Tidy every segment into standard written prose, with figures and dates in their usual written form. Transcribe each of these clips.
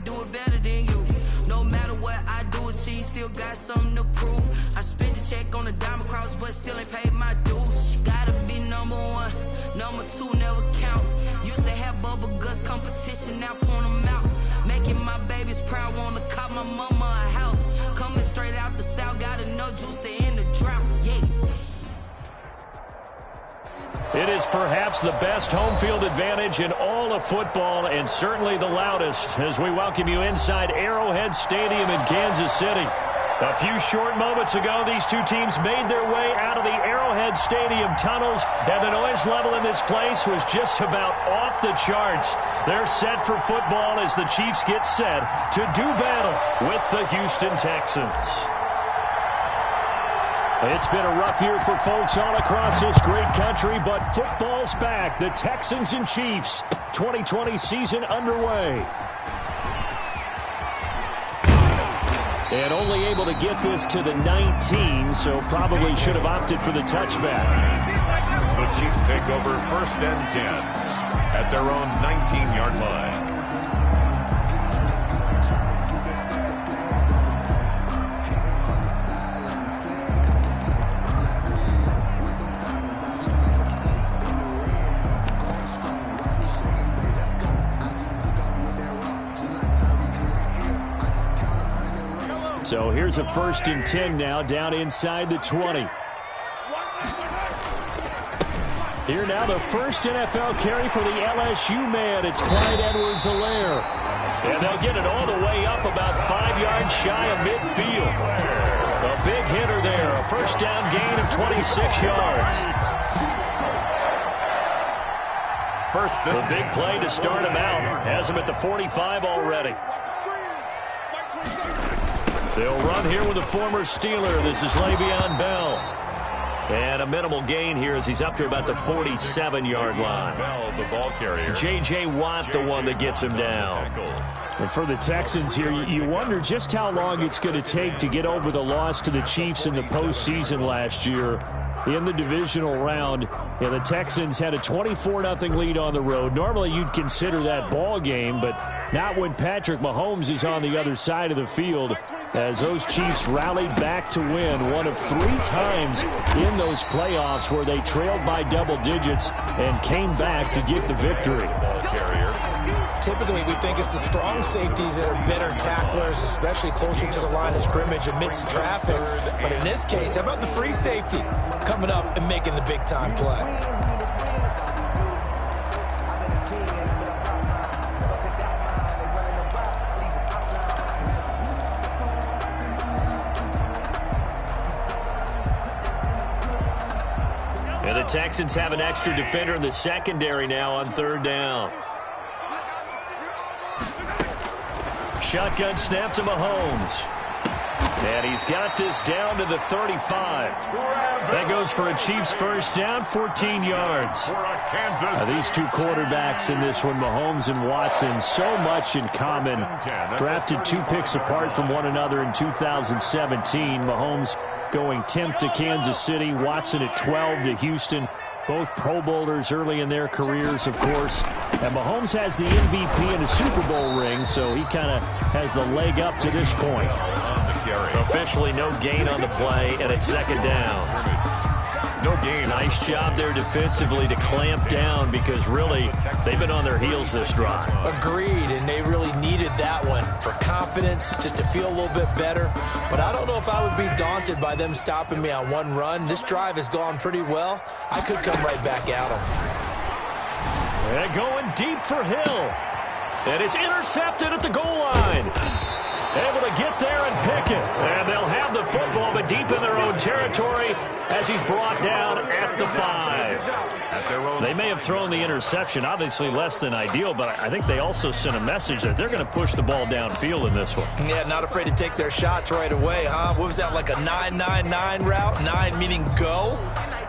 do it better than you. No matter what I do achieve, still got something to prove. I spent the check on the diamond cross, but still ain't paid my dues. Gotta be number one, number two never count. Used to have bubble guts competition, now point them out. Making my babies proud, wanna cop my mama a house. Coming straight out the south, got enough juice to end the drought, yeah. It is perhaps the best home field advantage in all of football, and certainly the loudest, as we welcome you inside Arrowhead Stadium in Kansas City. A few short moments ago, these two teams made their way out of the Arrowhead Stadium tunnels, and the noise level in this place was just about off the charts. They're set for football as the Chiefs get set to do battle with the Houston Texans. It's been a rough year for folks all across this great country, but football's back. The Texans and Chiefs, 2020 season underway. And only able to get this to the 19, so probably should have opted for the touchback. The Chiefs take over 1st and 10 at their own 19-yard line. So here's a 1st and 10 now, down inside the 20. Here now the first NFL carry for the LSU man. It's Clyde Edwards-Helaire. And they'll get it all the way up about 5 yards shy of midfield. A big hitter there, a 1st down gain of 26 yards. The big play to start him out. Has him at the 45 already. They'll run here with a former Steeler. This is Le'Veon Bell. And a minimal gain here as he's up to about the 47-yard line. Bell, the ball carrier. J.J. Watt, the one that gets him down. And for the Texans here, you wonder just how long it's going to take to get over the loss to the Chiefs in the postseason last year. In the divisional round, the Texans had a 24-0 lead on the road. Normally, you'd consider that ball game, but not when Patrick Mahomes is on the other side of the field, as those Chiefs rallied back to win one of 3 times in those playoffs where they trailed by double digits and came back to get the victory. Typically, we think it's the strong safeties that are better tacklers, especially closer to the line of scrimmage amidst traffic. But in this case, how about the free safety coming up and making the big-time play? And the Texans have an extra defender in the secondary now on 3rd down. Shotgun snap to Mahomes. And he's got this down to the 35. That goes for a Chiefs 1st down, 14 yards. These two quarterbacks in this one, Mahomes and Watson, so much in common. Drafted 2 picks apart from one another in 2017. Mahomes going 10th to Kansas City, Watson at 12 to Houston. Both Pro Bowlers early in their careers, of course. And Mahomes has the MVP and a Super Bowl ring, so he kind of has the leg up to this point. Officially no gain on the play, and it's 2nd down. No gain. Nice job there defensively to clamp down because really they've been on their heels this drive. Agreed, and they really needed that one for confidence, just to feel a little bit better. But I don't know if I would be daunted by them stopping me on one run. This drive has gone pretty well. I could come right back at them. They're going deep for Hill. And it's intercepted at the goal line. Able to get there and pick it. And they'll have the football, but deep in their own territory as he's brought down at the 5. They may have thrown the interception, obviously less than ideal, but I think they also sent a message that they're going to push the ball downfield in this one. Yeah, not afraid to take their shots right away, huh? What was that, like a 9-9-9 route? 9 meaning go?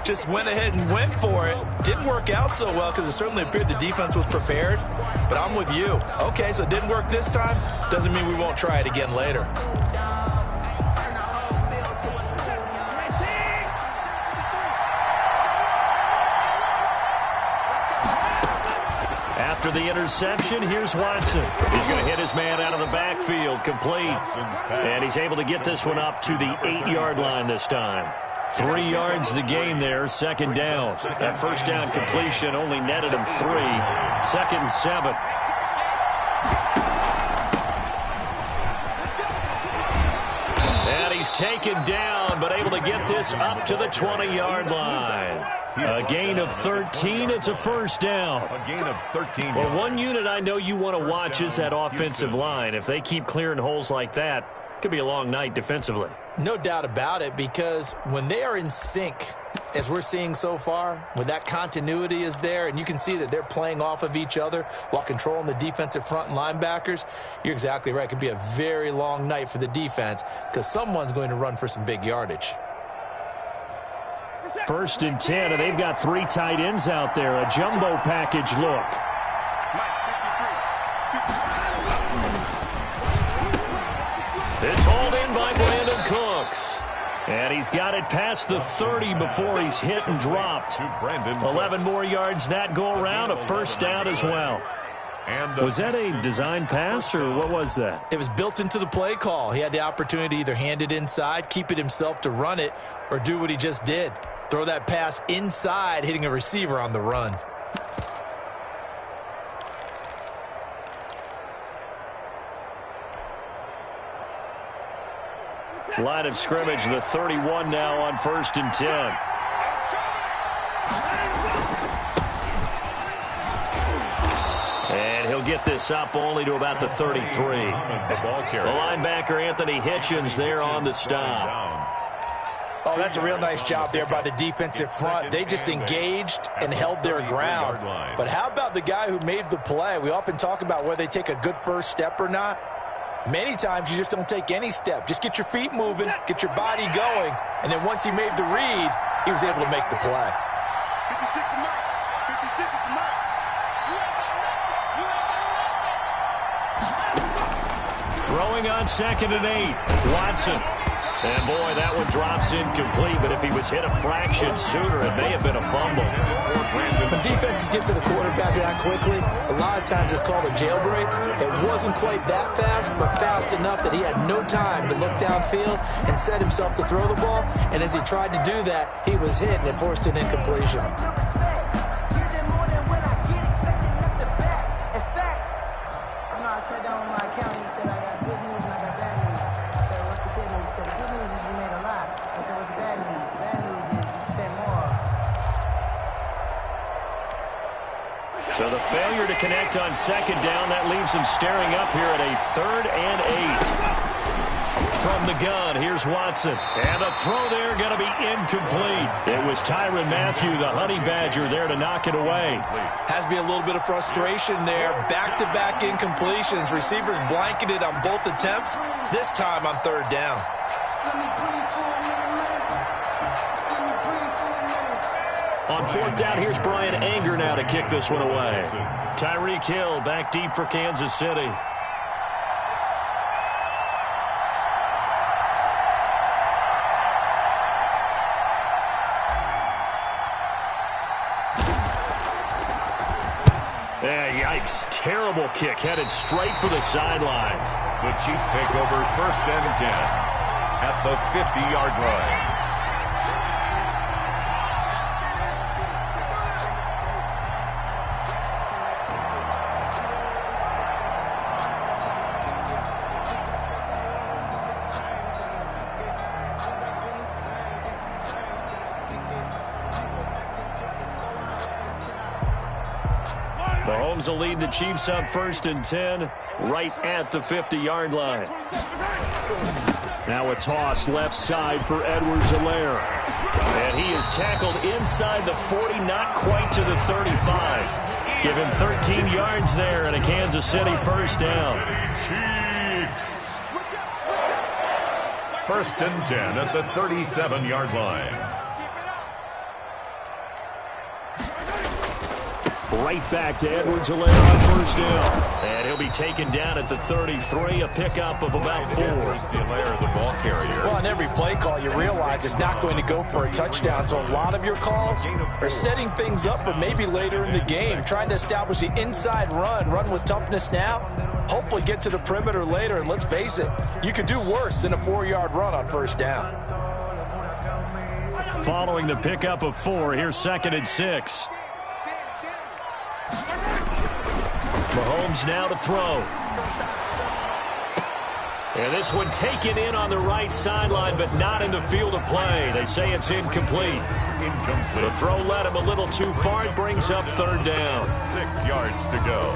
Just went ahead and went for it. Didn't work out so well because it certainly appeared the defense was prepared. But I'm with you. Okay, so it didn't work this time. Doesn't mean we won't try it again later. After the interception, here's Watson. He's going to hit his man out of the backfield, complete. And he's able to get this one up to the 8-yard line this time. 3 yards the gain there, second down. That first down completion only netted him 3. Second and 7. And he's taken down, but able to get this up to the 20-yard line. A gain of 13. It's a first down. A gain of 13. Well, one unit I know you want to watch is that offensive line. If they keep clearing holes like that, it could be a long night defensively. No doubt about it, because when they are in sync, as we're seeing so far, when that continuity is there, and you can see that they're playing off of each other while controlling the defensive front and linebackers, you're exactly right. It could be a very long night for the defense because someone's going to run for some big yardage. First and 10, and they've got 3 tight ends out there. A jumbo package look. It's hauled in by Brandon Cooks. And he's got it past the 30 before he's hit and dropped. 11 more yards that go around, a first down as well. Was that a design pass, or what was that? It was built into the play call. He had the opportunity to either hand it inside, keep it himself to run it, or do what he just did. Throw that pass inside, hitting a receiver on the run. Line of scrimmage, the 31 now on first and 10. And he'll get this up only to about the 33. The linebacker, Anthony Hitchens, there on the stop. Oh, that's a real nice job there by the defensive front. They just engaged and held their ground. But how about the guy who made the play? We often talk about whether they take a good first step or not. Many times you just don't take any step. Just get your feet moving, get your body going, and then once he made the read, he was able to make the play. Throwing on second and 8, Watson. And boy, that one drops incomplete, but if he was hit a fraction sooner, it may have been a fumble. When defenses get to the quarterback that quickly, a lot of times it's called a jailbreak. It wasn't quite that fast, but fast enough that he had no time to look downfield and set himself to throw the ball. And as he tried to do that, he was hit, and it forced an incompletion. So the failure to connect on second down, that leaves him staring up here at a 3rd and 8. From the gun, here's Watson. And the throw there going to be incomplete. It was Tyrann Mathieu, the Honey Badger, there to knock it away. Has to be a little bit of frustration there. Back-to-back incompletions. Receivers blanketed on both attempts, this time on 3rd down. On 4th down, here's Brian Anger now to kick this one away. Tyreek Hill back deep for Kansas City. Yikes. Terrible kick headed straight for the sidelines. The Chiefs take over 1st and 10 at the 50-yard line. Mahomes will lead the Chiefs up 1st and 10 right at the 50-yard line. Now a toss left side for Edwards-Helaire. And he is tackled inside the 40, not quite to the 35. Give him 13 yards there and a Kansas City first down. Chiefs. 1st and 10 at the 37-yard line. Right back to Edwards-Helaire on first down. And he'll be taken down at the 33, a pickup of about 4. Edwards-Helaire, the ball carrier. Well, on every play call, you realize it's not going to go for a touchdown. So a lot of your calls are setting things up for maybe later in the game, trying to establish the inside run with toughness now, hopefully get to the perimeter later. And let's face it, you could do worse than a 4-yard run on first down. Following the pickup of 4, here's 2nd and 6. Mahomes now to throw. And this one taken in on the right sideline, but not in the field of play. They say it's incomplete. The throw led him a little too far. It brings up 3rd down. 6 yards to go.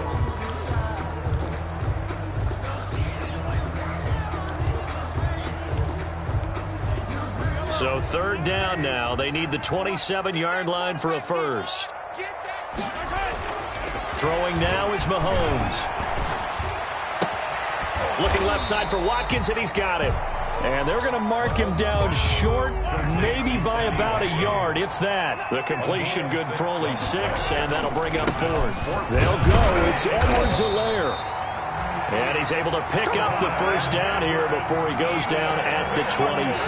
So 3rd down now. They need the 27-yard line for a first. Throwing now is Mahomes. Looking left side for Watkins, and he's got him. And they're going to mark him down short, maybe by about a yard, if that. The completion good for only 6, and that'll bring up 4th. They'll go. It's Edwards-Helaire. And he's able to pick up the first down here before he goes down at the 26.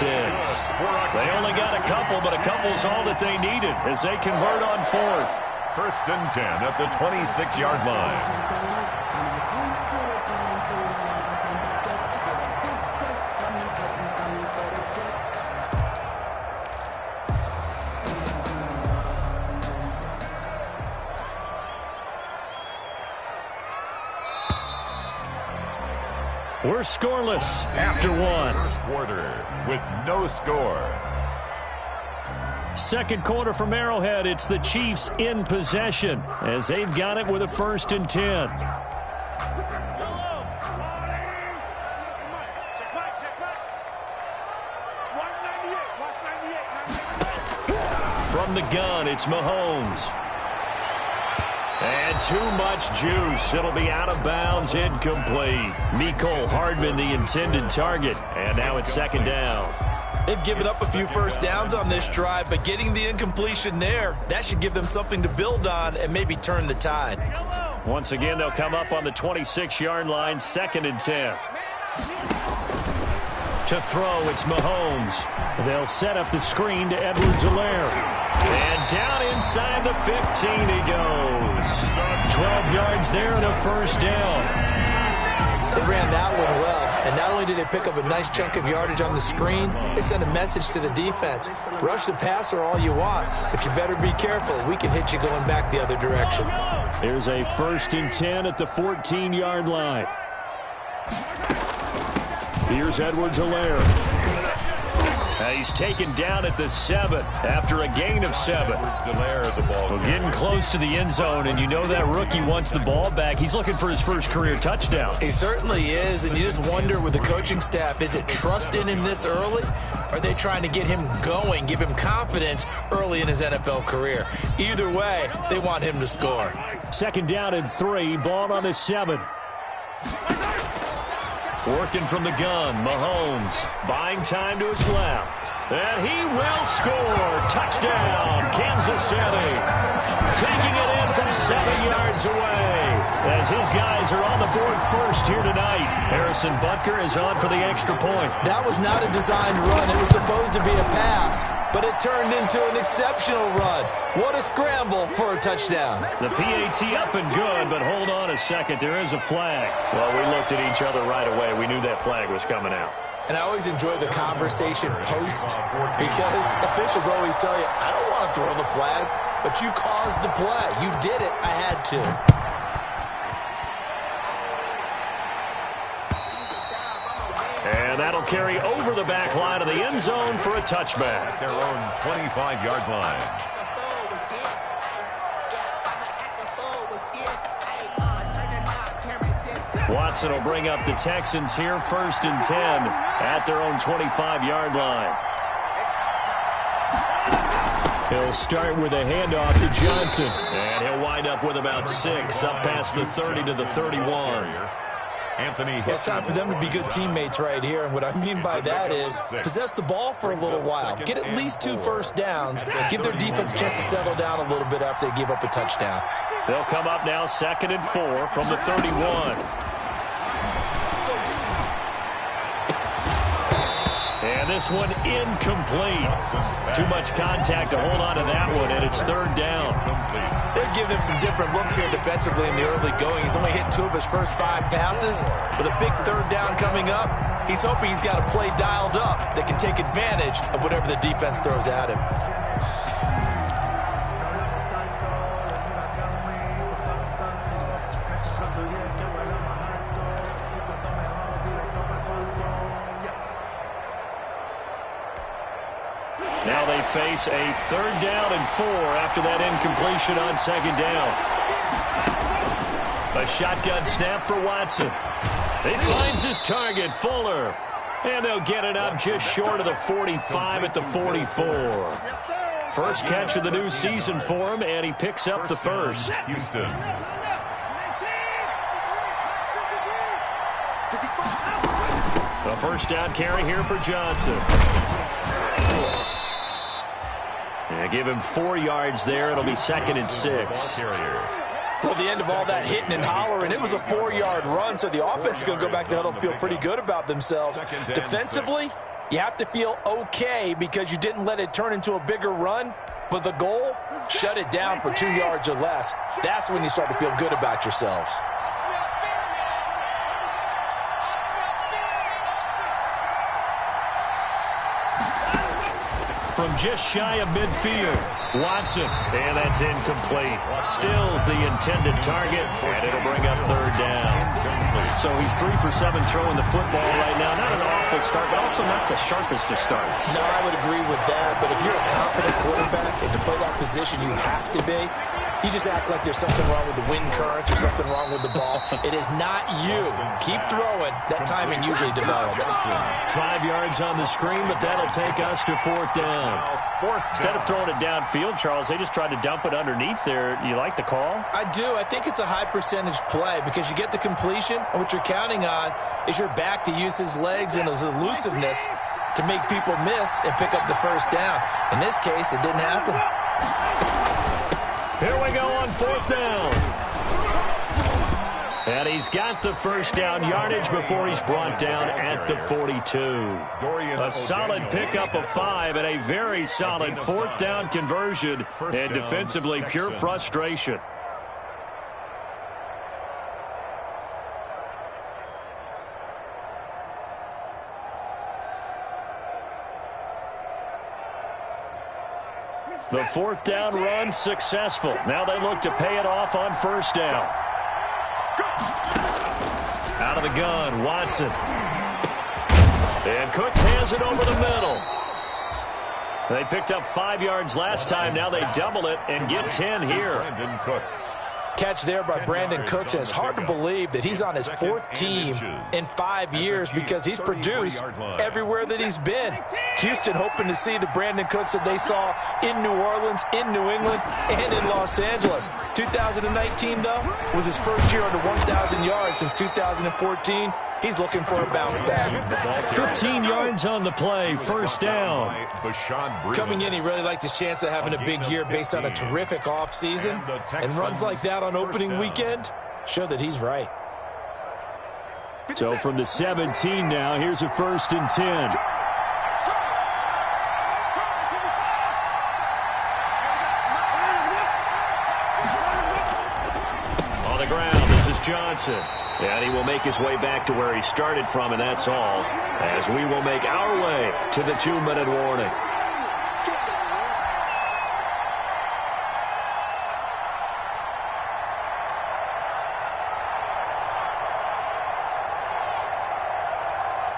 They only got a couple, but a couple's all that they needed as they convert on 4th. 1st and 10 at the 26-yard line. We're scoreless after 1. First quarter with no score. 2nd quarter from Arrowhead. It's the Chiefs in possession as they've got it with a 1st and 10. From the gun, it's Mahomes. And too much juice. It'll be out of bounds, incomplete. Mecole Hardman, the intended target. And now it's 2nd down. They've given up a few first downs on this drive, but getting the incompletion there, that should give them something to build on and maybe turn the tide. Once again, they'll come up on the 26-yard line, 2nd and 10. To throw, it's Mahomes. They'll set up the screen to Edwards-Helaire. And down inside the 15 he goes. 12 yards there and a first down. They ran that one well, and not only did they pick up a nice chunk of yardage on the screen, they sent a message to the defense. Rush the passer all you want, but you better be careful. We can hit you going back the other direction. Here's a 1st and 10 at the 14-yard line. Here's Edwards-Helaire. He's taken down at the 7 after a gain of 7. Well, getting close to the end zone, and you know that rookie wants the ball back. He's looking for his first career touchdown. He certainly is, and you just wonder with the coaching staff, is it trust in him this early? Or are they trying to get him going, give him confidence early in his NFL career? Either way, they want him to score. 2nd down and 3, ball on the 7. Working from the gun, Mahomes buying time to his left. And he will score. Touchdown, Kansas City. Taking it in from 7 yards away as his guys are on the board first here tonight. Harrison Butker is on for the extra point. That was not a designed run. It was supposed to be a pass, but it turned into an exceptional run. What a scramble for a touchdown. The PAT up and good, but hold on a second. There is a flag. Well, we looked at each other right away. We knew that flag was coming out. And I always enjoy the conversation post because officials always tell you, I don't want to throw the flag, but you caused the play. You did it. I had to. And that'll carry over the back line of the end zone for a touchback. Their own 25-yard line. Watson will bring up the Texans here 1st and 10 at their own 25-yard line. He'll start with a handoff to Johnson. And he'll wind up with about 6 up past the 30 to the 31. Well, it's time for them to be good teammates right here, and what I mean by that is possess the ball for a little while, get at least 2 first downs, give their defense a chance to settle down a little bit after they give up a touchdown. They'll come up now 2nd and 4 from the 31. And this one incomplete. Too much contact to hold on to that one, and it's 3rd down. They're giving him some different looks here defensively in the early going. He's only hit 2 of his first 5 passes. With a big 3rd down coming up, he's hoping he's got a play dialed up that can take advantage of whatever the defense throws at him. Now they face a 3rd down and 4 after that incompletion on 2nd down. A shotgun snap for Watson. He finds his target, Fuller. And they'll get it up just short of the 45 at the 44. First catch of the new season for him, and he picks up the first. Houston. A first down carry here for Johnson. And give him 4 yards there. It'll be 2nd and 6. Well, at the end of all that hitting and hollering, it was a 4-yard run, so the offense is going to go back to the huddle and feel pretty good about themselves. Defensively, you have to feel okay because you didn't let it turn into a bigger run, but the goal, shut it down for 2 yards or less. That's when you start to feel good about yourselves. From just shy of midfield, Watson, and that's incomplete. Stills the intended target, and it'll bring up 3rd down. So he's 3 for 7 throwing the football right now. Not an awful start, but also not the sharpest of starts. No, I would agree with that, but if you're a confident quarterback and to play that position, you have to be. You just act like there's something wrong with the wind currents or something wrong with the ball. It is not you. Keep throwing. That timing usually develops. 5 yards on the screen, but that'll take us to 4th down. Instead of throwing it downfield, Charles, they just tried to dump it underneath there. You like the call? I do. I think it's a high percentage play because you get the completion, and what you're counting on is your back to use his legs and his elusiveness to make people miss and pick up the first down. In this case, it didn't happen. Here we go on 4th down. And he's got the first down yardage before he's brought down at the 42. A solid pickup of 5 and a very solid 4th down conversion. And defensively, pure frustration. The 4th down run successful. Now they look to pay it off on 1st down. Out of the gun, Watson. And Cooks hands it over the middle. They picked up 5 yards last time. Now they double it and get 10 here. Catch there by Brandon Cooks, and it's hard to believe that he's on his 4th team in 5 years because he's produced everywhere that he's been. Houston hoping to see the Brandon Cooks that they saw in New Orleans, in New England, and in Los Angeles. 2019, though, was his first year under 1,000 yards since 2014. He's looking for a bounce back. 15 yards on the play, 1st down. Coming in, he really liked his chance of having a big year based on a terrific offseason. And runs like that on opening weekend show that he's right. So from the 17 now, here's a 1st and 10. On the ground, this is Johnson. And he will make his way back to where he started from, and that's all, as we will make our way to the 2-minute warning.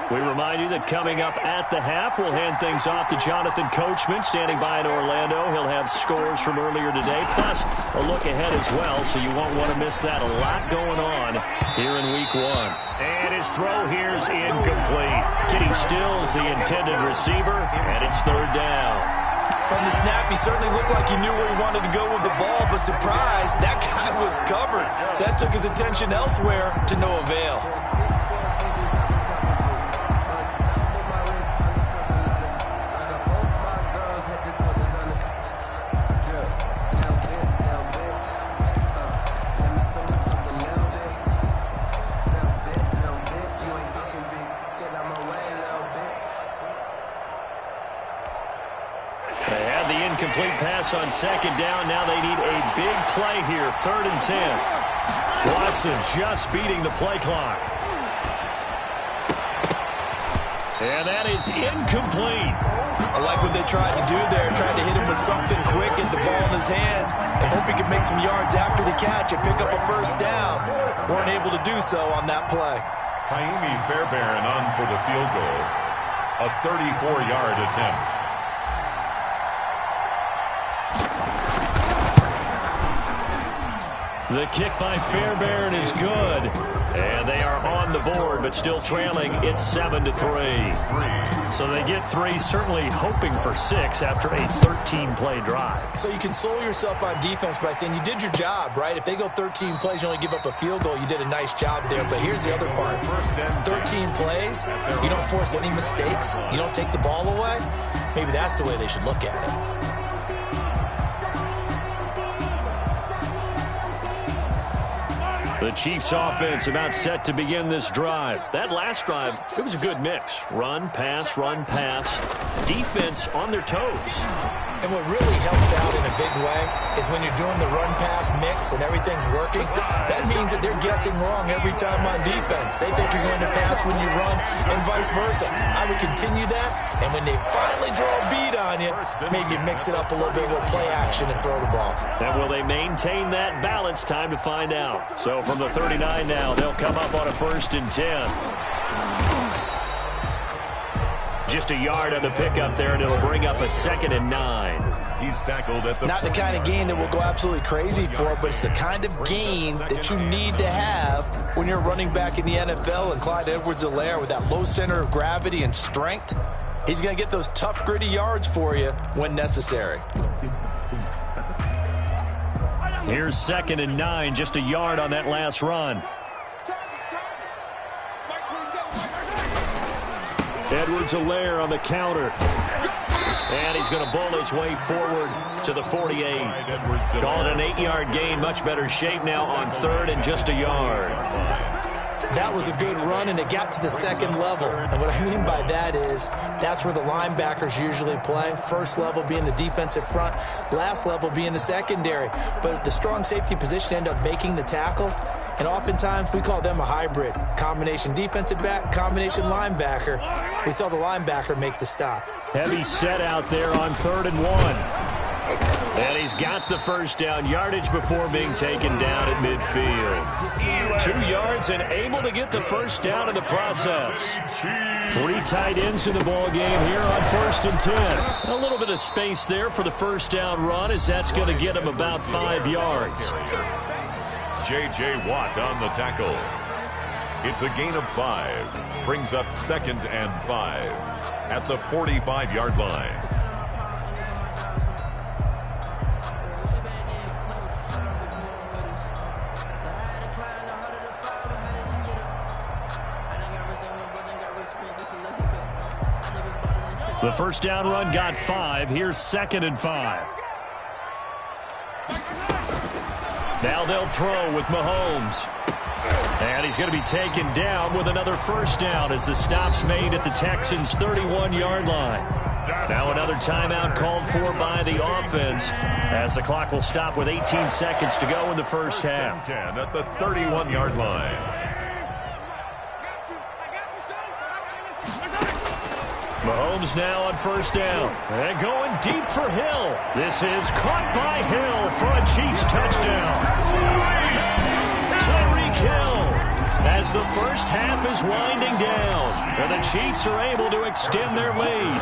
We remind you that coming up at the half, we'll hand things off to Jonathan Coachman, standing by in Orlando. He'll have scores from earlier today, plus a look ahead as well, so you won't want to miss that. A lot going on here in Week 1. And his throw here is incomplete. Kitty Stills, the intended receiver, and it's 3rd down. From the snap, he certainly looked like he knew where he wanted to go with the ball, but surprise, that guy was covered. So that took his attention elsewhere to no avail. incomplete pass on second down. Now they need a big play here, 3rd and 10. Watson just beating the play clock. And that is incomplete. I like what they tried to do there, tried to hit him with something quick, get the ball in his hands, and hope he could make some yards after the catch and pick up a first down. Weren't able to do so on that play. Kaimi Fairbairn on for the field goal. A 34-yard attempt. The kick by Fairbairn is good. And they are on the board, but still trailing. It's 7-3. So they get 3, certainly hoping for 6 after a 13-play drive. So you console yourself on defense by saying you did your job, right? If they go 13 plays, you only give up a field goal, you did a nice job there. But here's the other part. 13 plays, you don't force any mistakes, you don't take the ball away. Maybe that's the way they should look at it. The Chiefs offense about set to begin this drive. That last drive, it was a good mix. Run, pass, defense on their toes. And what really helps out in a big way is when you're doing the run-pass mix and everything's working, that means that they're guessing wrong every time on defense. They think you're going to pass when you run and vice versa. I would continue that, and when they finally draw a beat on you, maybe mix it up a little bit with play action and throw the ball. And will they maintain that balance? Time to find out. So from the 39 now, they'll come up on a 1st and 10. Just a yard on the pickup there, and it'll bring up a 2nd and 9. He's tackled at the... Not the kind of gain that we'll go absolutely crazy for, but it's the kind of gain that you need to have when you're running back in the NFL. And Clyde Edwards-Helaire, with that low center of gravity and strength, he's going to get those tough, gritty yards for you when necessary. Here's 2nd and 9, just a yard on that last run. Edwards-Helaire on the counter. And he's going to bull his way forward to the 48. Call it an 8-yard gain. Much better shape now on 3rd and just a yard. That was a good run, and it got to the 2nd level. And what I mean by that is that's where the linebackers usually play. First level being the defensive front, last level being the secondary. But the strong safety position ended up making the tackle. And oftentimes we call them a hybrid. Combination defensive back, combination linebacker. We saw the linebacker make the stop. Heavy set out there on 3rd and 1. And he's got the first down, yardage before being taken down at midfield. 2 yards and able to get the first down in the process. 3 tight ends in the ball game here on 1st and 10. A little bit of space there for the first down run, as that's going to get him about 5 yards. J.J. Watt on the tackle. It's a gain of 5. Brings up 2nd and 5 at the 45-yard line. The first down run got 5. Here's 2nd and 5. Now they'll throw with Mahomes. And he's going to be taken down with another first down as the stop's made at the Texans' 31-yard line. Now another timeout called for by the offense as the clock will stop with 18 seconds to go in the first half. 10 at the 31-yard line. Mahomes now on first down. And going deep for Hill. This is caught by Hill for a Chiefs touchdown. Tyreek Hill as the first half is winding down. And the Chiefs are able to extend their lead.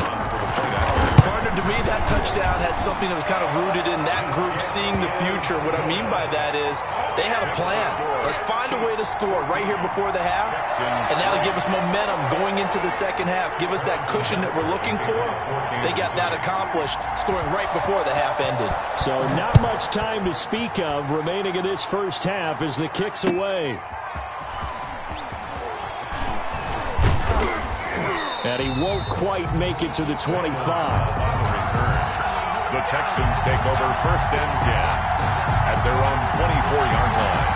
Partner, to me, that touchdown had something that was kind of rooted in that group seeing the future. What I mean by that is they had a plan. Let's find a way to score right here before the half, and that'll give us momentum going into the second half, give us that cushion that we're looking for. They got that accomplished, scoring right before the half ended. So not much time to speak of remaining in this first half as the kick's away. And he won't quite make it to the 25. The Texans take over 1st and 10 at their own 24-yard line.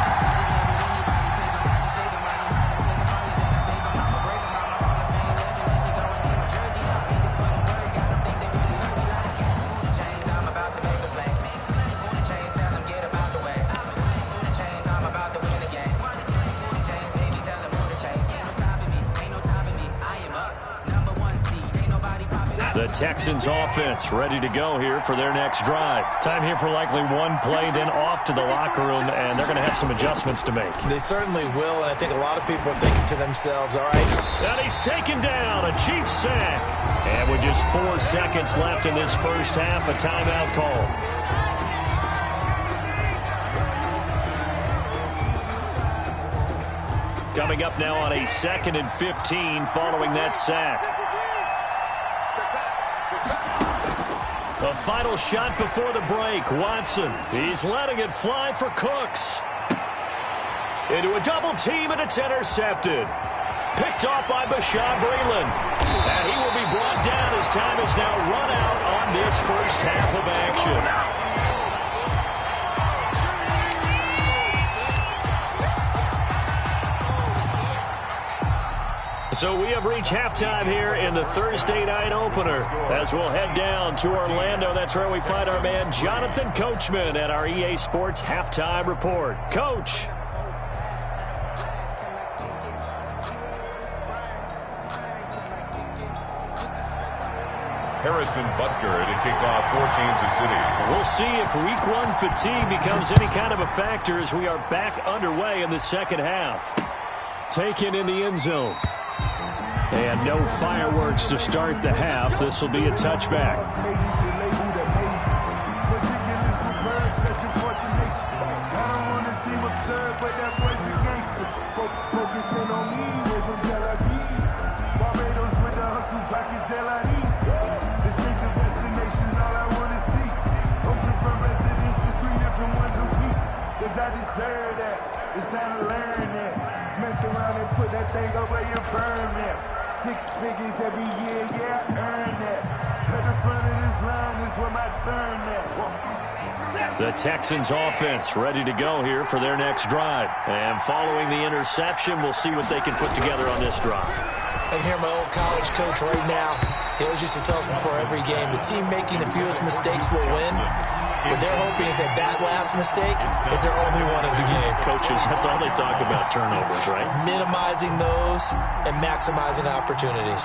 The Texans offense ready to go here for their next drive. Time here for likely one play, then off to the locker room, and they're going to have some adjustments to make. They certainly will, and I think a lot of people are thinking to themselves, all right. And he's taken down, a Chiefs sack. And with just 4 seconds left in this first half, a timeout call. Coming up now on a 2nd and 15 following that sack. A final shot before the break. Watson, he's letting it fly for Cooks. Into a double team, and it's intercepted. Picked off by Bashaud Breeland. And he will be brought down as time is now run out on this first half of action. So we have reached halftime here in the Thursday night opener. As we'll head down to Orlando, that's where we find our man Jonathan Coachman at our EA Sports Halftime Report. Coach. Harrison Butker to kick off for Kansas City. We'll see if week one fatigue becomes any kind of a factor as we are back underway in the second half. Taken in the end zone. And no fireworks to start the half. This will be a touchback. It's time to learn that. Mess around and put that thing up where you burn that. 6 figures every year, yeah, earn that. At the front of this line is where my turn at. The Texans offense ready to go here for their next drive. And following the interception, we'll see what they can put together on this drive. I can hear my old college coach right now. He always used to tell us before every game, the team making the fewest mistakes will win. What they're hoping is that last mistake is their only one of the game. Coaches, that's all they talk about, turnovers, right? Minimizing those and maximizing opportunities.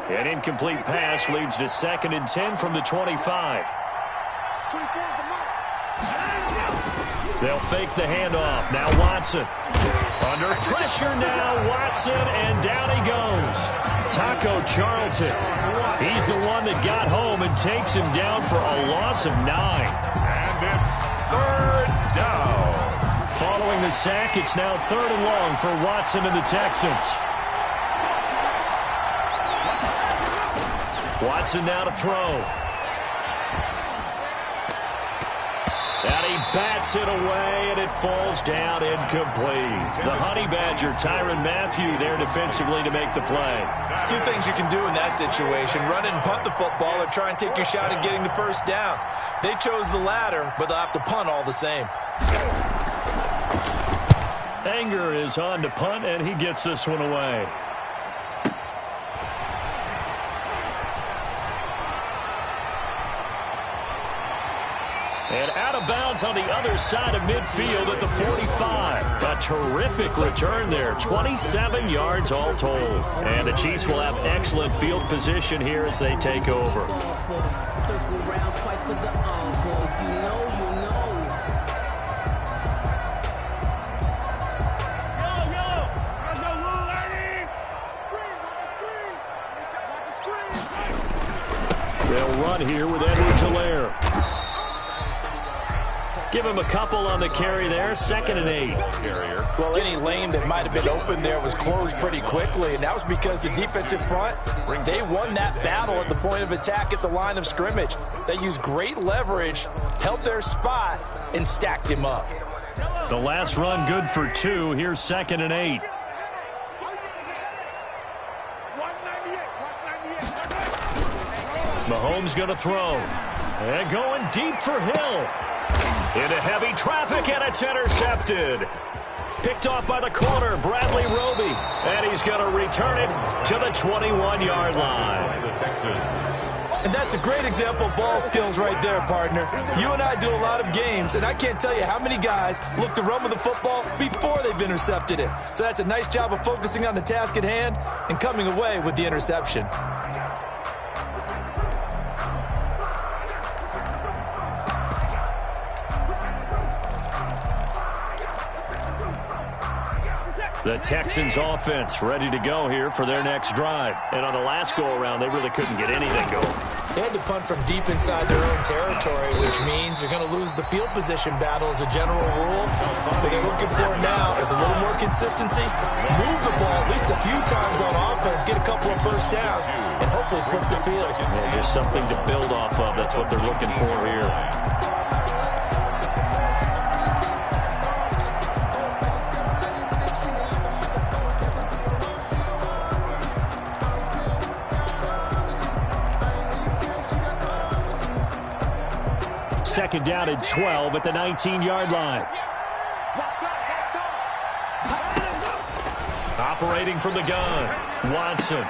An incomplete pass leads to 2nd and 10 from the 25. They'll fake the handoff. Now Watson. Under pressure now, Watson, and down he goes. Taco Charlton. He's the one that got home and takes him down for a loss of 9. And it's 3rd down. Following the sack, it's now 3rd and long for Watson and the Texans. Watson now to throw. And he bats it away, and it falls down incomplete. The Honey Badger, Tyrann Mathieu, there defensively to make the play. 2 things you can do in that situation. Run and punt the football or try and take your shot at getting the first down. They chose the latter, but they'll have to punt all the same. Anger is on to punt, and he gets this one away. And out of bounds on the other side of midfield at the 45. A terrific return there. 27 yards all told. And the Chiefs will have excellent field position here as they take over. They'll run here with Edwards-Helaire. Give him a couple on the carry there. 2nd and 8. Well, any lane that might have been open there was closed pretty quickly, and that was because the defensive front, they won that battle at the point of attack at the line of scrimmage. They used great leverage, held their spot, and stacked him up. The last run good for 2. Here's 2nd and 8. Mahomes going to throw. And going deep for Hill. Into heavy traffic, and it's intercepted. Picked off by the corner, Bradley Roby. And he's going to return it to the 21-yard line. The Texans. And that's a great example of ball skills right there, partner. You and I do a lot of games, and I can't tell you how many guys look to run with the football before they've intercepted it. So that's a nice job of focusing on the task at hand and coming away with the interception. The Texans offense ready to go here for their next drive. And on the last go-around, they really couldn't get anything going. They had to punt from deep inside their own territory, which means they're going to lose the field position battle as a general rule. What they're looking for now is a little more consistency, move the ball at least a few times on offense, get a couple of first downs, and hopefully flip the field. Yeah, just something to build off of. That's what they're looking for here. Second down and 12 at the 19-yard line. Operating from the gun, Watson.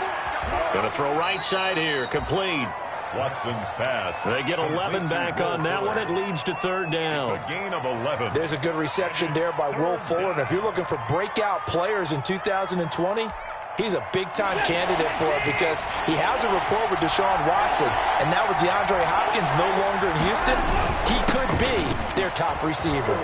Going to throw right side here, complete. Watson's pass. They get 11 back on that one. It leads to third down. A gain of 11. There's a good reception there by Will Fuller. And if you're looking for breakout players in 2020, he's a big-time candidate for it because he has a rapport with Deshaun Watson. And now with DeAndre Hopkins no longer in Houston, he could be their top receiver.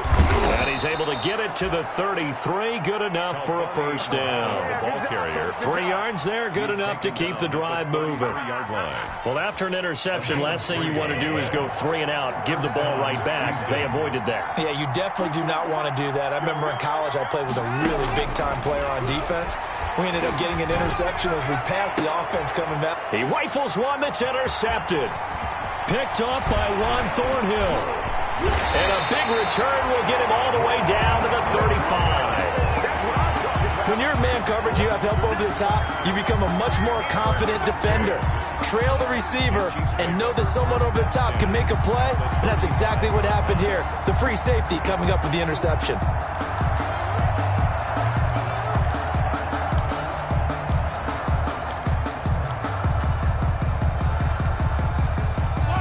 And he's able to get it to the 33. Good enough for a first down. The ball carrier. 3 yards there, good enough to keep the drive moving. 30-yard line. Well, after an interception, last thing you want to do is go 3 and out, give the ball right back. They avoided that. Yeah, you definitely do not want to do that. I remember in college I played with a really big-time player on defense. We ended up getting an interception as we passed the offense coming back. He rifles one that's intercepted. Picked off by Juan Thornhill. And a big return will get him all the way down to the 35. When you're in man coverage, you have help over the top, you become a much more confident defender. Trail the receiver and know that someone over the top can make a play, and that's exactly what happened here. The free safety coming up with the interception.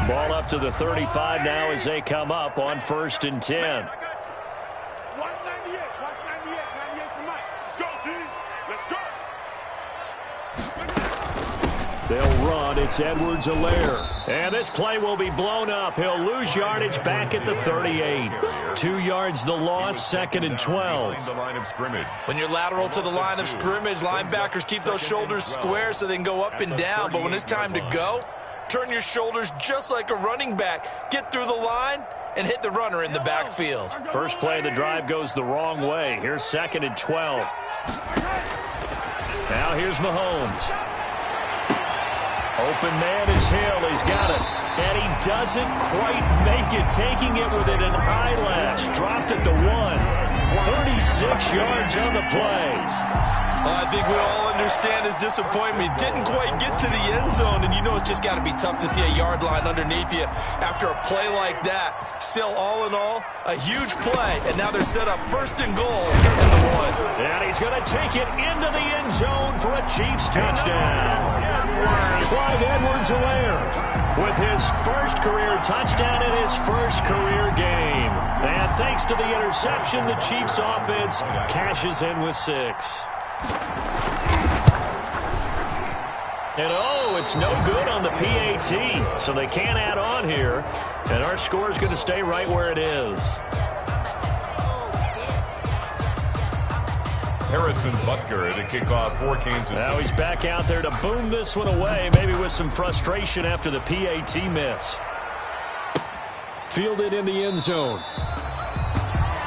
Ball up to the 35 now as they come up on 1st and 10. They'll run. It's Edwards-Helaire. And this play will be blown up. He'll lose yardage back at the 38. 2 yards the loss, 2nd and 12. The line of scrimmage. When you're lateral to the line of scrimmage, linebackers keep those shoulders square so they can go up and down. But when it's time to go, turn your shoulders just like a running back. Get through the line and hit the runner in the backfield. First play of the drive goes the wrong way. Here's 2nd and 12. Now here's Mahomes. Open man is Hill. He's got it. And he doesn't quite make it. Taking it with an eyelash. Dropped at the 1. 36 yards on the play. I think we all understand his disappointment. Didn't quite get to the end zone, and you know it's just got to be tough to see a yard line underneath you after a play like that. Still, all in all, a huge play, and now they're set up 1st and goal at the 1. And he's going to take it into the end zone for a Chiefs touchdown. Clyde Edwards-Helaire with his first career touchdown in his first career game. And thanks to the interception, the Chiefs offense cashes in with 6. And oh, it's no good on the PAT, so they can't add on here, and our score is going to stay right where it is. Harrison Butker to kick off for Kansas City. Now he's back out there to boom this one away, maybe with some frustration after the PAT miss. Fielded in the end zone.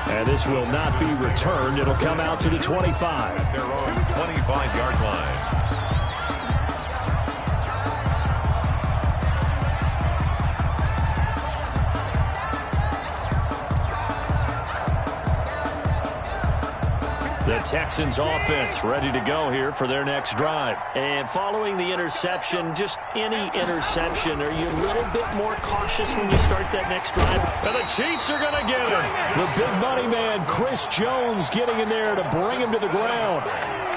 And this will not be returned. It'll come out to the 25. At their own 25-yard line. The Texans offense ready to go here for their next drive. And following the interception, just any interception, are you a little bit more cautious when you start that next drive? And the Chiefs are going to get him. The big money man, Chris Jones, getting in there to bring him to the ground.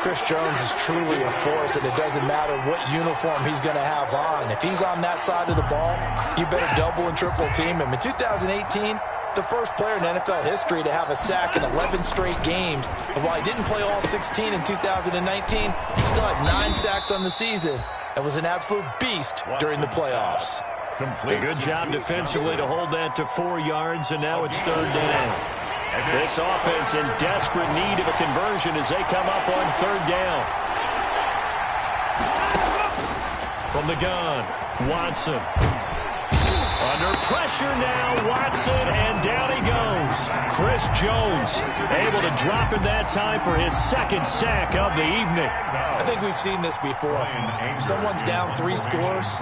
Chris Jones is truly a force, and it doesn't matter what uniform he's going to have on. If he's on that side of the ball, you better double and triple team him. In 2018, the first player in NFL history to have a sack in 11 straight games. And while he didn't play all 16 in 2019, he still had 9 sacks on the season and was an absolute beast during the playoffs. A good job defensively to hold that to 4 yards, and now it's 3rd down. This offense in desperate need of a conversion as they come up on 3rd down. From the gun, Watson. Under pressure now, Watson, and down he goes. Chris Jones able to drop in that time for his 2nd sack of the evening. I think we've seen this before. Someone's down 3 scores.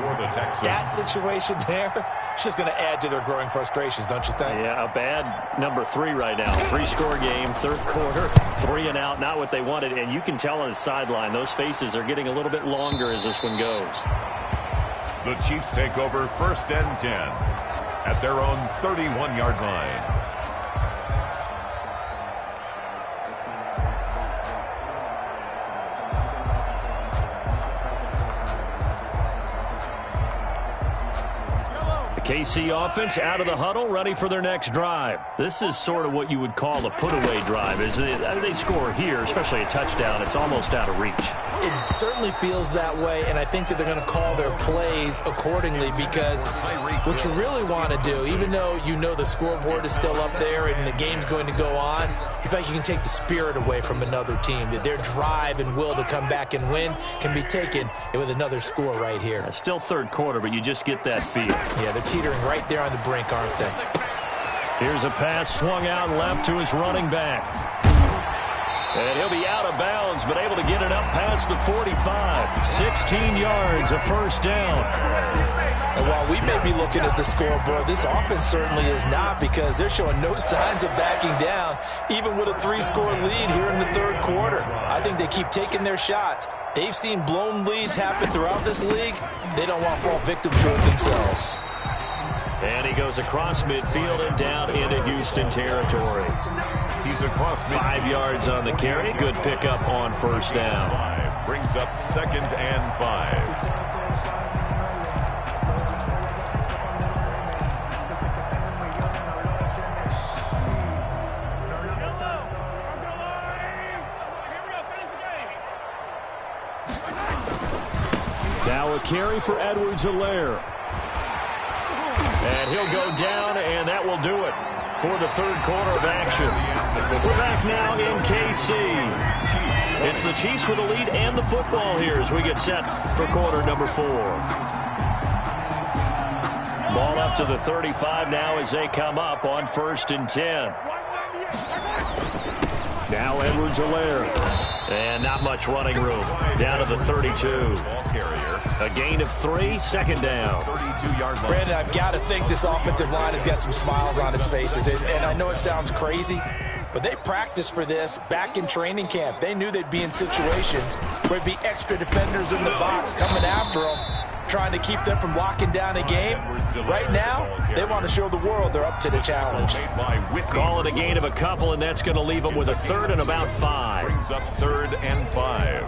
That situation there, it's just going to add to their growing frustrations, don't you think? Yeah, a bad number 3 right now. 3-score game, 3rd quarter, 3 and out, not what they wanted. And you can tell on the sideline, those faces are getting a little bit longer as this one goes. The Chiefs take over 1st and 10 at their own 31-yard line. KC offense out of the huddle, ready for their next drive. This is sort of what you would call a put-away drive. As they score here, especially a touchdown, it's almost out of reach. It certainly feels that way, and I think that they're going to call their plays accordingly, because what you really want to do, even though you know the scoreboard is still up there and the game's going to go on, you feel like you can take the spirit away from another team, that their drive and will to come back and win can be taken with another score right here. Still 3rd quarter, but you just get that feel. Yeah, they're teetering right there on the brink, aren't they? Here's a pass swung out left to his running back. And he'll be out of bounds, but able to get it up past the 45. 16 yards, a 1st down. And while we may be looking at the scoreboard, this offense certainly is not, because they're showing no signs of backing down, even with a 3-score lead here in the 3rd quarter. I think they keep taking their shots. They've seen blown leads happen throughout this league. They don't want to fall victim to it themselves. And he goes across midfield and down into Houston territory. He's across midfield. 5 yards on the carry. Good pickup on 1st down. Brings up 2nd and 5. Now a carry for Edwards-Helaire. And he'll go down, and that will do it for the 3rd quarter of action. We're back now in KC. It's the Chiefs with the lead and the football here as we get set for quarter number 4. Ball up to the 35 now as they come up on 1st and 10. Now Edwards-Helaire. And not much running room. Down to the 32. A gain of 3, 2nd down. 32-yard line. Brandon, I've got to think this offensive line has got some smiles on its faces. And I know it sounds crazy, but they practiced for this back in training camp. They knew they'd be in situations where there'd be extra defenders in the box coming after them, trying to keep them from locking down a game. Right now, they want to show the world they're up to the challenge. Call it a gain of a couple, and that's going to leave them with a 3rd and about 5. Brings up 3rd and 5.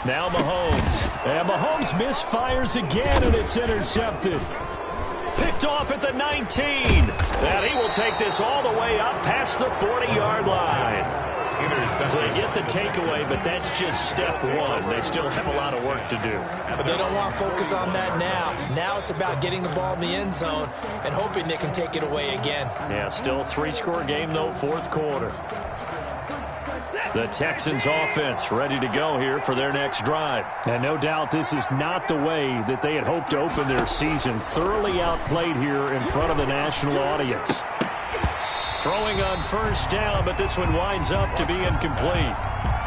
Now Mahomes. And Mahomes misfires again, and it's intercepted. Picked off at the 19. And he will take this all the way up past the 40-yard line. So they get the takeaway, but that's just step 1. They still have a lot of work to do. But they don't want to focus on that now. Now it's about getting the ball in the end zone and hoping they can take it away again. Yeah, still a 3-score game, though, 4th quarter. The Texans offense ready to go here for their next drive. And no doubt this is not the way that they had hoped to open their season. Thoroughly outplayed here in front of the national audience. Throwing on 1st down, but this one winds up to be incomplete.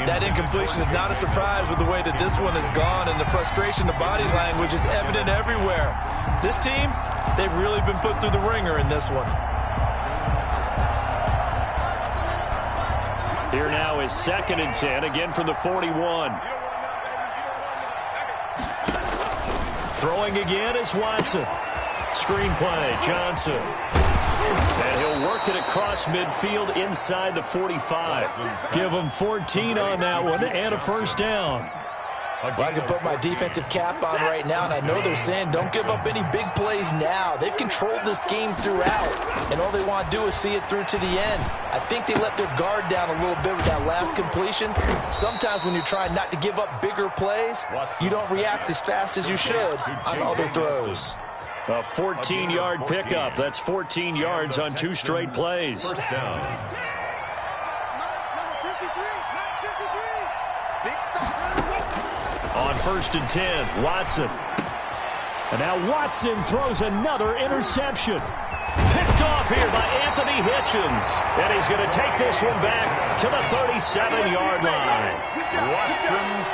That incompletion is not a surprise with the way that this one has gone, and the frustration, the body language is evident everywhere. This team, they've really been put through the ringer in this one. Here now is 2nd and 10, again from the 41. Throwing again is Watson. Screenplay, Johnson. And he'll work it across midfield inside the 45. Give him 14 on that one and a first down. Well, I can put my defensive cap on right now, and I know they're saying don't give up any big plays now. They've controlled this game throughout, and all they want to do is see it through to the end. I think they let their guard down a little bit with that last completion. Sometimes when you're trying not to give up bigger plays, you don't react as fast as you should on other throws. A 14-yard pickup. That's 14 yards on 2 straight plays. First down. On 1st and 10, Watson. And now Watson throws another interception. Picked off here by Anthony Hitchens. And he's going to take this one back to the 37-yard line.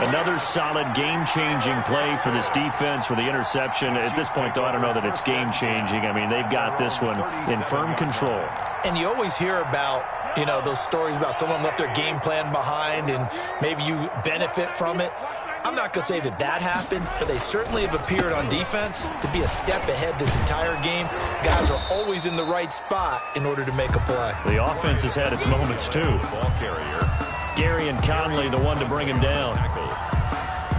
Another solid game-changing play for this defense with the interception. At this point, though, I don't know that it's game-changing. I mean, they've got this one in firm control. And you always hear about, you know, those stories about someone left their game plan behind and maybe you benefit from it. I'm not going to say that that happened, but they certainly have appeared on defense to be a step ahead this entire game. Guys are always in the right spot in order to make a play. The offense has had its moments, too. Ball carrier. Gary and Conley, the one to bring him down.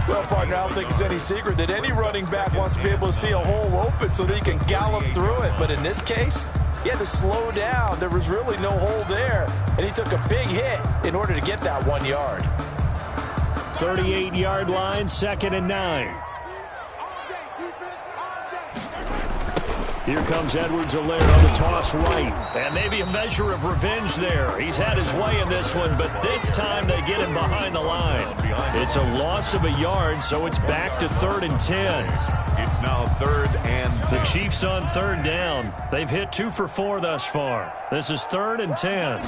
Well, partner, I don't think it's any secret that any running back wants to be able to see a hole open so that he can gallop through it. But in this case, he had to slow down. There was really no hole there, and he took a big hit in order to get that 1 yard. 38-yard line, 2nd and 9. Here comes Edwards-Helaire on the toss right. And maybe a measure of revenge there. He's had his way in this one, but this time they get him behind the line. It's a loss of a yard, so it's back to 3rd and 10. It's now 3rd and 10. The Chiefs on 3rd down. They've hit 2 for 4 thus far. This is 3rd and 10.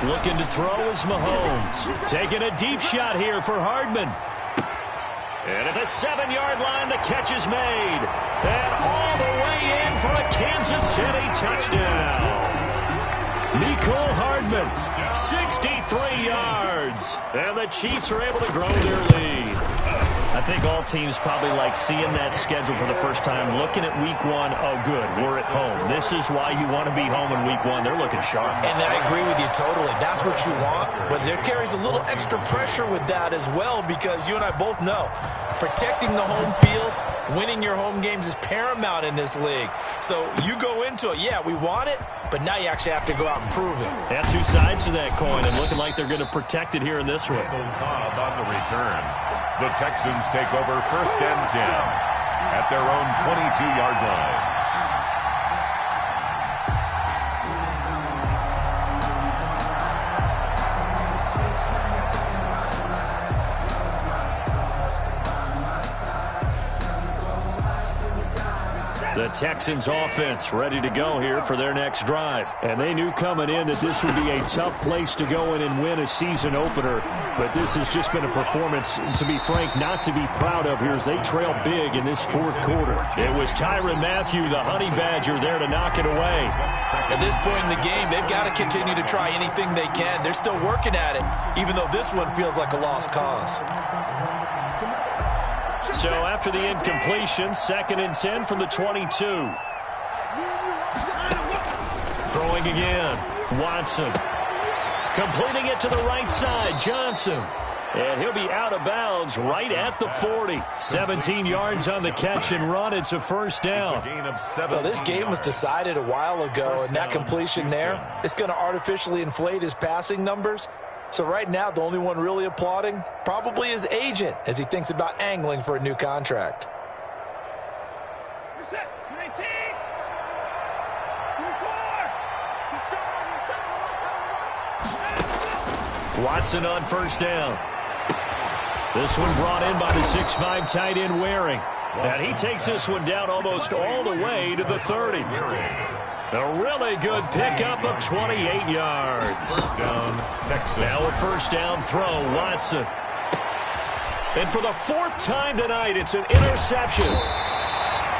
Looking to throw is Mahomes. Taking a deep shot here for Hardman. And at the 7-yard line, the catch is made. And all the way in for a Kansas City touchdown. Mecole Hardman, 63 yards. And the Chiefs are able to grow their lead. I think all teams probably like seeing that schedule for the first time, looking at week 1. Oh, good, we're at home. This is why you want to be home in week 1. They're looking sharp. And I agree with you totally. That's what you want. But there carries a little extra pressure with that as well because you and I both know protecting the home field, winning your home games is paramount in this league. So you go into it, yeah, we want it, but now you actually have to go out and prove it. Have 2 sides to that coin and looking like they're going to protect it here in this one. Cobb on the return. The Texans take over 1st and 10 at their own 22-yard line. The Texans offense ready to go here for their next drive. And they knew coming in that this would be a tough place to go in and win a season opener. But this has just been a performance, to be frank, not to be proud of here as they trail big in this 4th quarter. It was Tyrann Mathieu, the Honey Badger, there to knock it away. At this point in the game, they've got to continue to try anything they can. They're still working at it, even though this one feels like a lost cause. So after the incompletion, 2nd and 10 from the 22. Throwing again, Watson. Completing it to the right side, Johnson. And he'll be out of bounds right at the 40. 17 yards on the catch and run. It's a first down. Well, this game was decided a while ago, and that completion there, it's going to artificially inflate his passing numbers. So right now, the only one really applauding probably his agent as he thinks about angling for a new contract. Watson on first down. This one brought in by the 6'5" tight end Waring. And he takes this one down almost all the way to the 30. A really good pickup of 28 yards. First down, Texans. Now a first down throw, Watson. And for the 4th time tonight, it's an interception.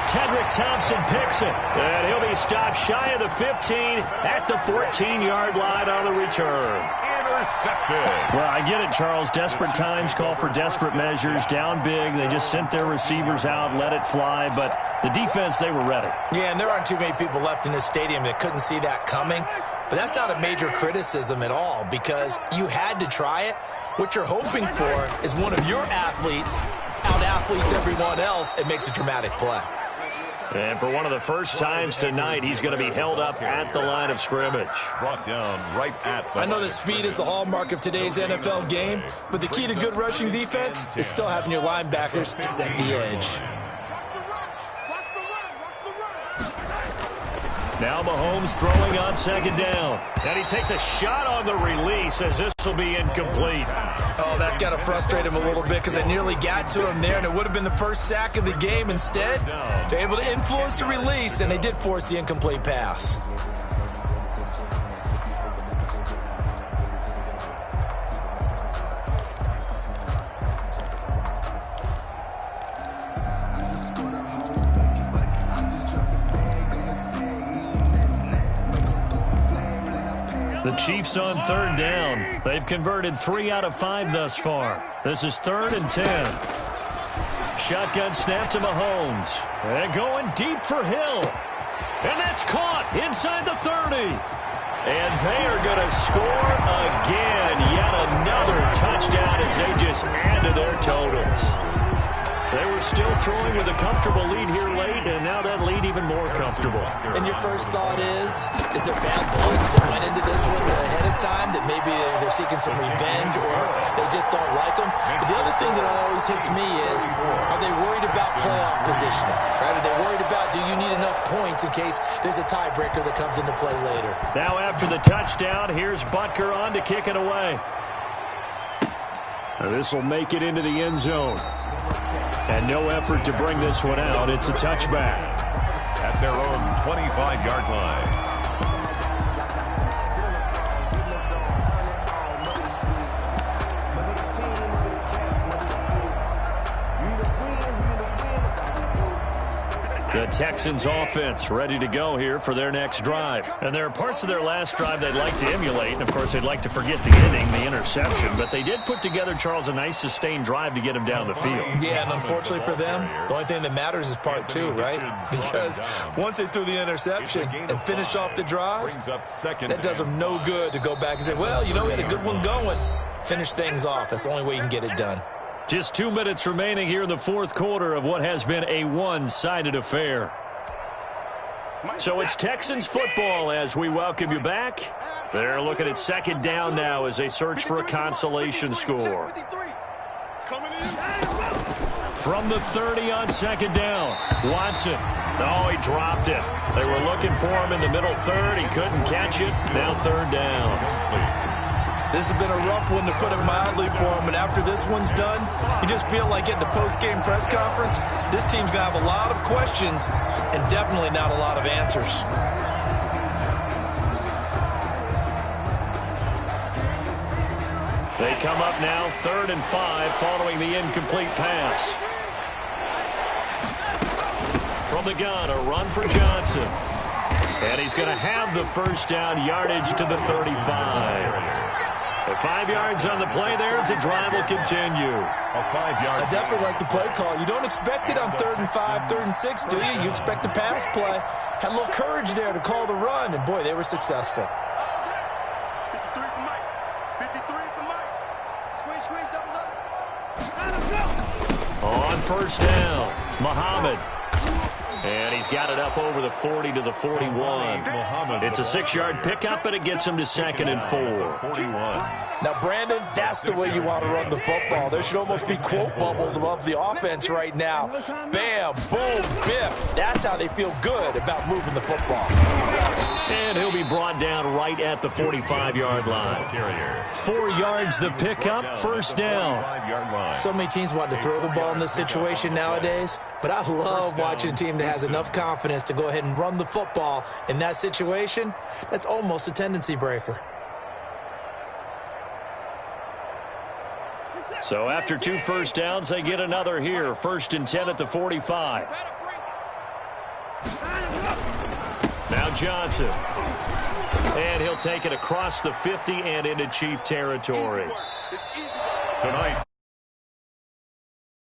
Tedrick Thompson picks it. And he'll be stopped shy of the 15 at the 14-yard line on the return. Intercepted. Well, I get it, Charles. Desperate times call for desperate measures. Down big. They just sent their receivers out, let it fly. But the defense, they were ready. Yeah, and there aren't too many people left in this stadium that couldn't see that coming. But that's not a major criticism at all because you had to try it. What you're hoping for is one of your athletes out-athletes everyone else and makes a dramatic play. And for one of the first times tonight, he's going to be held up at the line of scrimmage. Brought down right at the I know that speed is the hallmark of today's NFL game, but the key to good rushing defense is still having your linebackers set the edge. Now Mahomes throwing on second down. And he takes a shot on the release as this will be incomplete. Oh, that's got to frustrate him a little bit because they nearly got to him there, and it would have been the first sack of the game. Instead, they're able to influence the release, and they did force the incomplete pass. The Chiefs on third down. They've converted 3 out of 5 thus far. This is 3rd and 10. Shotgun snap to Mahomes. And going deep for Hill. And that's caught inside the 30. And they are going to score again. Yet another touchdown as they just add to their totals. They were still throwing with a comfortable lead here late, and now that lead even more comfortable. And your first thought is there bad blood that went into this one ahead of time, that maybe they're seeking some revenge or they just don't like them? But the other thing that always hits me is, are they worried about playoff positioning? Right? Are they worried about, do you need enough points in case there's a tiebreaker that comes into play later? Now after the touchdown, here's Butker on to kick it away. This will make it into the end zone. And no effort to bring this one out. It's a touchback. At their own 25-yard line. The Texans offense ready to go here for their next drive. And there are parts of their last drive they'd like to emulate. And, of course, they'd like to forget the inning, the interception. But they did put together, Charles, a nice sustained drive to get him down the field. Yeah, and unfortunately for them, the only thing that matters is part 2, right? Because once they threw the interception and finished off the drive, that does them no good to go back and say, well, you know, we had a good one going. Finish things off. That's the only way you can get it done. Just 2 minutes remaining here in the fourth quarter of what has been a one-sided affair. So it's Texans football as we welcome you back. They're looking at second down now as they search for a consolation score. From the 30 on second down, Watson. Oh, he dropped it. They were looking for him in the middle third. He couldn't catch it. Now third down. This has been a rough one, to put it mildly, for him. And after this one's done, you just feel like at the post-game press conference, this team's going to have a lot of questions and definitely not a lot of answers. They come up now 3rd and 5 following the incomplete pass. From the gun, a run for Johnson. And he's going to have the first down, yardage to the 35. 5 yards on the play there as the drive will continue. A 5-yard. I definitely like the play call. You don't expect it on 3rd and 5, 3rd and 6, do you? You expect a pass play. Had a little courage there to call the run, and boy, they were successful. 53 is the mic. 53 is the mic. Squeeze, double up. On first down, Muhammad. And he's got it up over the 40 to the 41. It's a 6-yard pickup, and it gets him to 2nd and 4. 41. Now, Brandon, that's the way you want to run the football. There should almost be quote bubbles above the offense right now. Bam, boom, biff. That's how they feel good about moving the football. And he'll be brought down right at the 45-yard line. 4 yards the pickup, first down. So many teams want to throw the ball in this situation nowadays, but I love watching a team that has enough confidence to go ahead and run the football in that situation. That's almost a tendency breaker. So after 2 first downs, they get another here. 1st and 10 at the 45. Now Johnson. And he'll take it across the 50 and into Chief territory. Tonight,